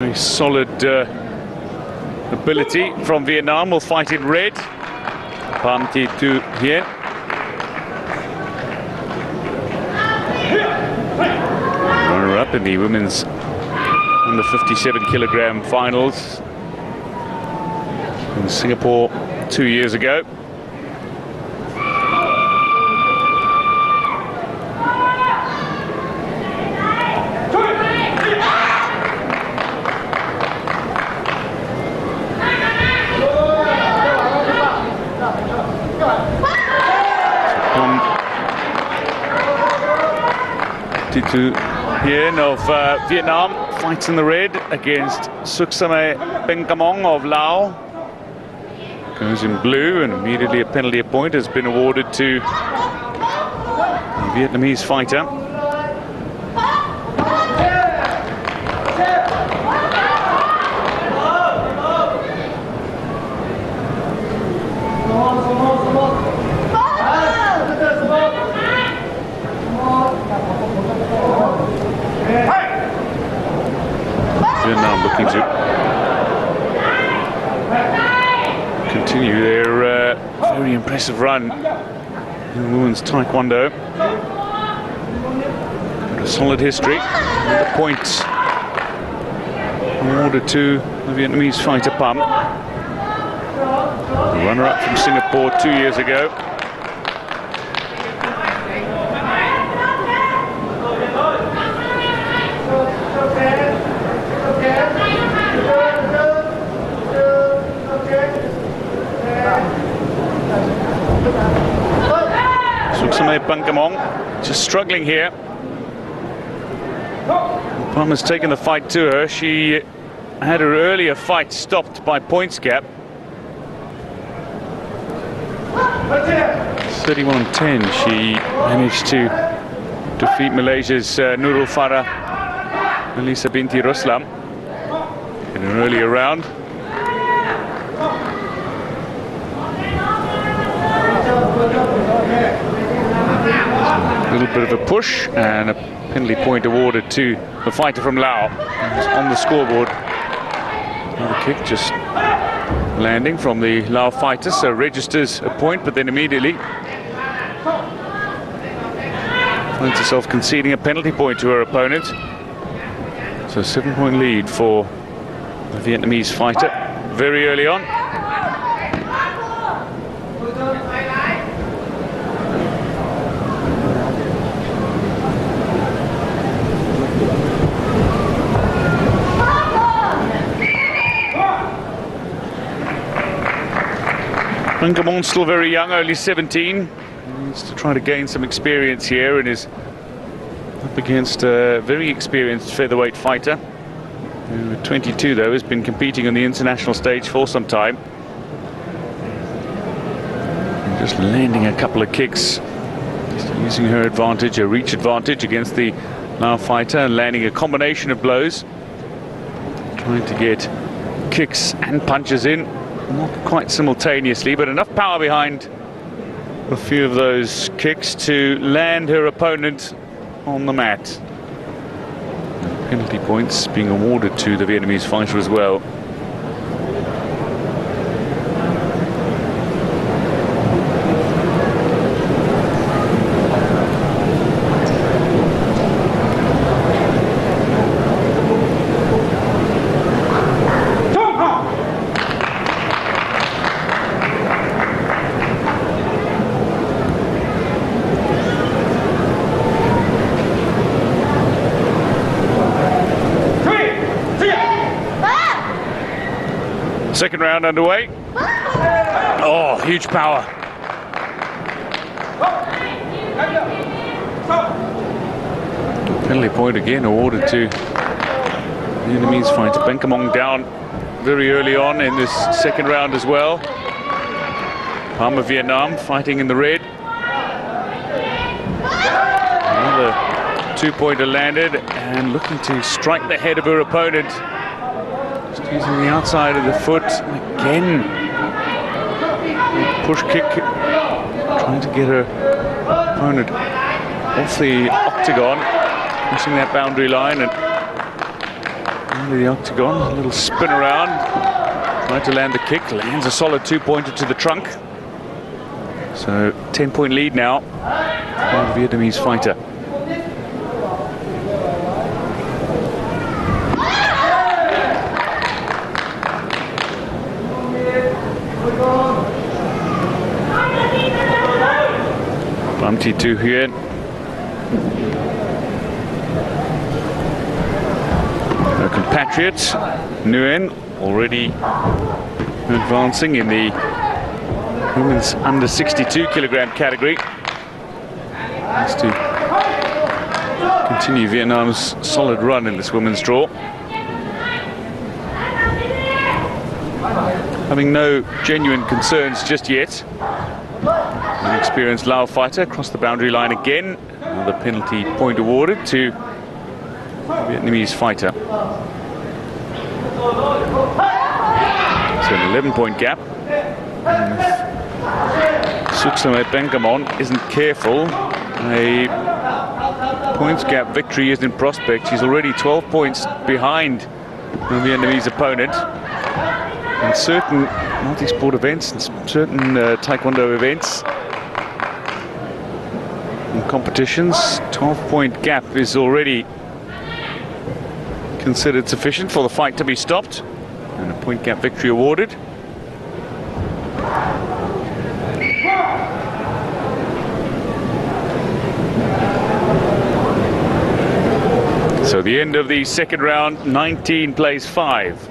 Very solid ability from Vietnam. Will fight in red. P.T.T Huyen. Runner-up in the women's under 57 kilogram finals in Singapore 2 years ago. P.T.T Huyen of Vietnam fights in the red against S.PhenKhamong of LAO. Goes in blue, and immediately a penalty point has been awarded to the Vietnamese fighter. Vietnam looking to continue their very impressive run in women's Taekwondo. Got a solid history. The points awarded to the Vietnamese fighter Pham, the runner-up from Singapore 2 years ago. S.PhenKhamong just struggling here. Pham has taken the fight to her. She had her earlier fight stopped by points gap. 31-10. She managed to defeat Malaysia's Nurul Farah Elisa binti Ruslam in an earlier round. A little bit of a push, and a penalty point awarded to the fighter from LAO. On the scoreboard. Another kick just landing from the LAO fighter, so registers a point, but then immediately finds herself conceding a penalty point to her opponent. So 7-point lead for the Vietnamese fighter very early on. S.PhenKhamong still very young, only 17. He needs to try to gain some experience here, and is up against a very experienced featherweight fighter, who at 22 though has been competing on the international stage for some time. And just landing a couple of kicks, just using her advantage, her reach advantage against the LAO fighter, and landing a combination of blows, trying to get kicks and punches in. Not quite simultaneously, but enough power behind a few of those kicks to land her opponent on the mat. Penalty points being awarded to the Vietnamese fighter as well. Second round underway. Oh, huge power. Penalty point again awarded to the Vietnamese fighter. S.PhenKhamong down very early on in this second round as well. Pham of Vietnam fighting in the red. Another 2-pointer landed, and looking to strike the head of her opponent. Using the outside of the foot again. Push kick, trying to get her opponent off the octagon, crossing that boundary line, and into the octagon, a little spin around, trying to land the kick, lands a solid 2-pointer to the trunk. So 10-point lead now for the Vietnamese fighter. P.T.T to Huyen. Her compatriot, Huyen, already advancing in the women's under 62 kilogram category. Has to continue Vietnam's solid run in this women's draw. Having no genuine concerns just yet. An experienced Lao fighter across the boundary line again. Another penalty point awarded to the Vietnamese fighter. So an 11-point gap. S.PhenKhamong isn't careful. A points gap victory is in prospect. She's already 12 points behind the Vietnamese opponent. In certain multi-sport events and certain Taekwondo events and competitions, 12-point gap is already considered sufficient for the fight to be stopped, and a point gap victory awarded. So the end of the second round, 19 plays 5.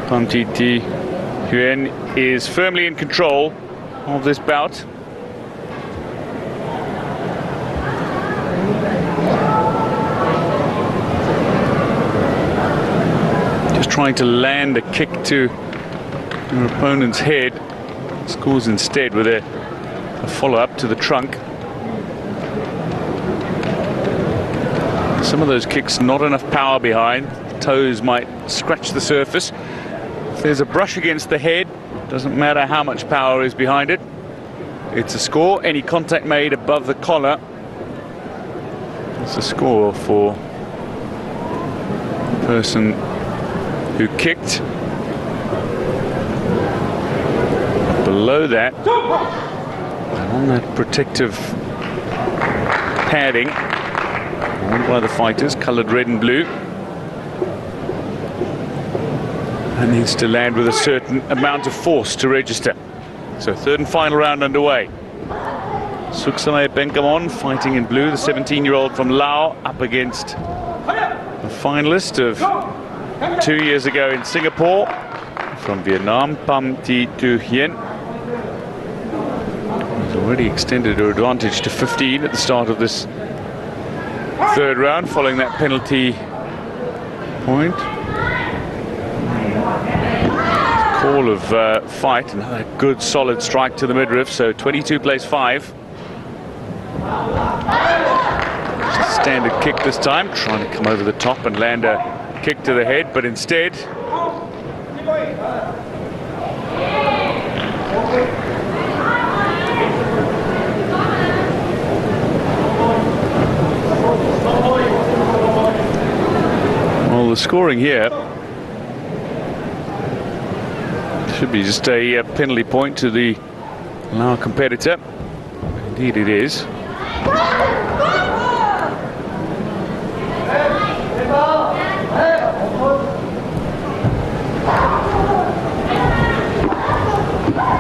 P.T.T. Huyen is firmly in control of this bout. Just trying to land a kick to her opponent's head. Scores instead with a follow-up to the trunk. Some of those kicks, not enough power behind. The toes might scratch the surface. If there's a brush against the head, doesn't matter how much power is behind it. It's a score. Any contact made above the collar, it's a score for the person who kicked. Below that, on that protective padding, worn by the fighters, coloured red and blue, and needs to land with a certain amount of force to register. So third and final round underway. S.PhenKhamong fighting in blue, the 17-year-old from Lao, up against a finalist of 2 years ago in Singapore from Vietnam, P.T.T Huyen. He's already extended her advantage to 15 at the start of this third round, following that penalty point. Call of fight, another good solid strike to the midriff, so 22 plays 5. Just a standard kick this time, trying to come over the top and land a kick to the head, but instead well, the scoring here should be just a penalty point to the Lao competitor. Indeed it is.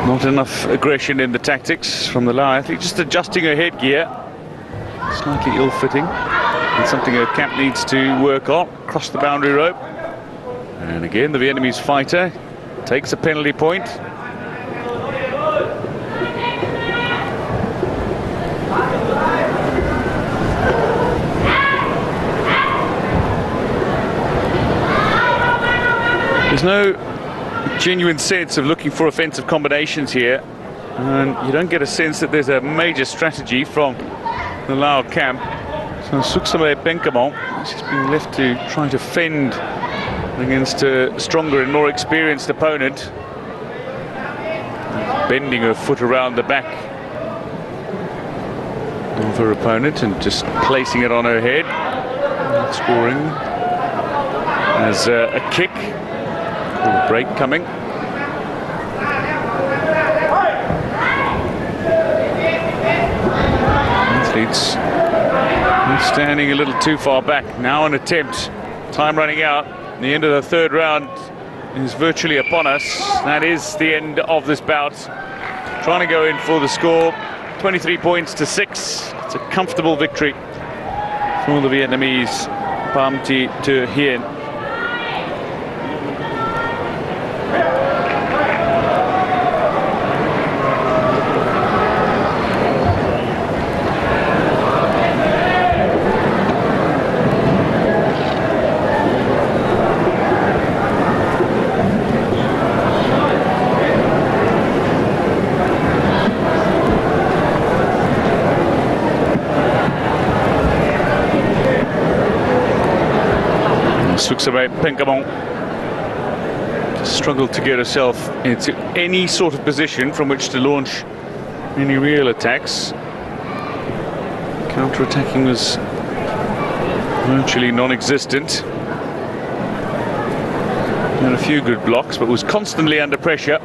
Not enough aggression in the tactics from the Lao athlete, just adjusting her headgear. Slightly ill-fitting, and something her camp needs to work on. Across the boundary rope. And again, the Vietnamese fighter takes a penalty point. There's no genuine sense of looking for offensive combinations here, and you don't get a sense that there's a major strategy from the Lao camp. So S.PhenKhamong, she's been left to try to fend against a stronger and more experienced opponent, bending her foot around the back of her opponent and just placing it on her head, scoring has a kick. A break coming. Athletes standing a little too far back. Now an attempt. Time running out. The end of the third round is virtually upon us. That is the end of this bout. Trying to go in for the score. 23 points to 6. It's a comfortable victory for the Vietnamese. P.T.T. Huyen. S.PhenKhamong struggled to get herself into any sort of position from which to launch any real attacks. Counter-attacking was virtually non-existent. Had a few good blocks, but was constantly under pressure.